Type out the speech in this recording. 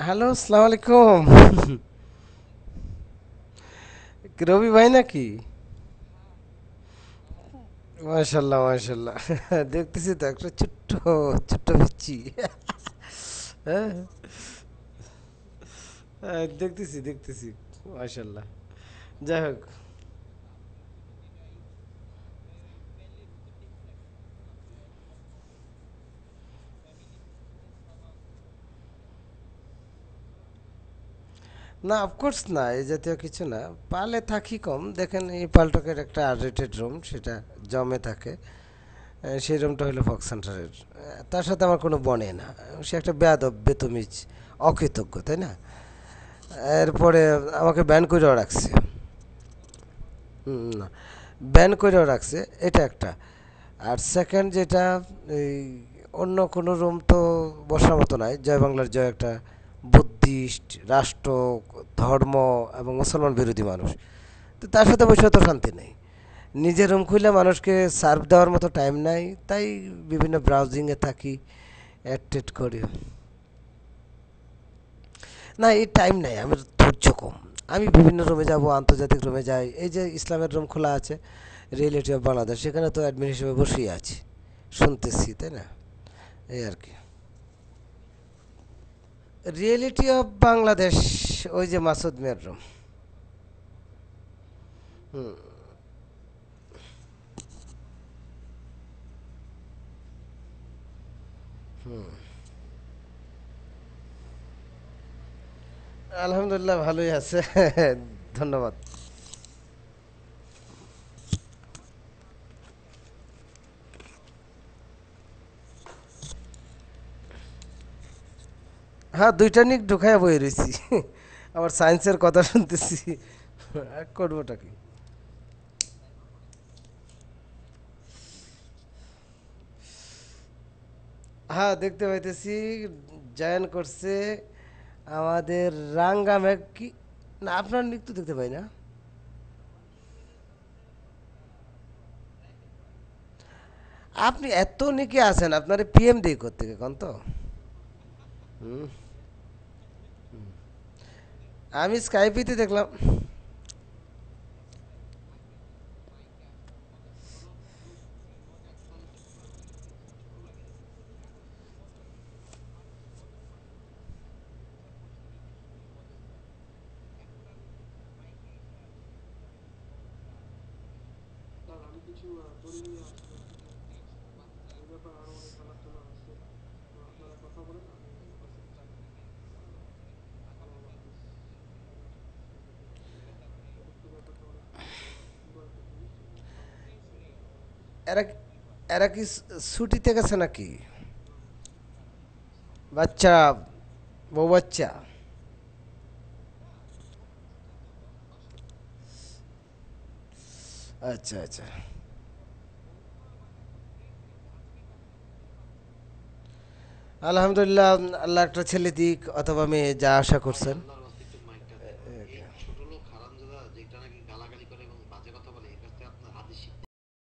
Hello, আসসালামু আলাইকুম। রবি ভাই নাকি? মাশাল্লাহ মাশাল্লাহ। দেখতেছি তো একটা ছোট্ট ছোট্ট পিচ্ছি। হ্যাঁ, দেখতেছি দেখতেছি। মাশাল্লাহ। যাই হোক, না অফকোর্স না, এই জাতীয় কিছু না। পালে থাকি কম, দেখেন এই পালটকের একটা আর রেটেড রুম, সেটা জমে থাকে। সেই রুমটা হলো ফক্স সেন্টারের। তার সাথে আমার কোনো বনে না। সে একটা বেয়াদব, বেতমিজ, অকৃতজ্ঞ, তাই না? এরপরে আমাকে ব্যান করেও রাখছে। না, ব্যান করেও রাখছে, এটা একটা। আর সেকেন্ড যেটা, এই অন্য কোনো রুম তো বসার মতো নয়। জয় বাংলার জয় একটা বুদ্ধিস্ট রাষ্ট্র, ধর্ম এবং মুসলমান বিরোধী মানুষ। তো তার সাথে বসে তো শান্তি নেই। নিজের রুম খুলে মানুষকে সার্ভ দেওয়ার মতো টাইম নাই, তাই বিভিন্ন ব্রাউজিংয়ে থাকি, অ্যাড টেড করি। না, এই টাইম নাই, আমার ধৈর্য কম। আমি বিভিন্ন রুমে যাব, আন্তর্জাতিক রুমে যাই। এই যে ইসলামের রুম খোলা আছে, রিয়েলিটি অফ বাংলাদেশ, সেখানে তো অ্যাডমিন হিসেবে বসেই আছি, শুনতেছি, তাই না? এই আর কি। রিয়েলিটি অফ বাংলাদেশ, ওই যে মাসুদ মিয়ার রুম। হুম। আলহামদুলিল্লাহ ভালোই আছে। ধন্যবাদ। হ্যাঁ, দুইটা নিক ঢুকাইয়া বই রয়েছি। আবার সায়েন্সের কথা শুনতেছি। করবোটা কি? হ্যাঁ, দেখতে পাইতেছি। জয়েন করছে আমাদের রাঙ্গা ম্যাগ কি? না, আপনার নিক তো দেখতে পাই না। আপনি এত নিকে আছেন, আপনার পিএম দিয়ে করতে কোন তো? হুম। আমি স্কাইপিতে দেখলাম। এরা এরা কি ছুটিতে গেছে নাকি? বাচ্চা, বউ বাচ্চা। আচ্ছা আচ্ছা। আলহামদুলিল্লাহ। আল্লাহ একটা ছেলে দিক অথবা মেয়ে, যা আশা করছেন।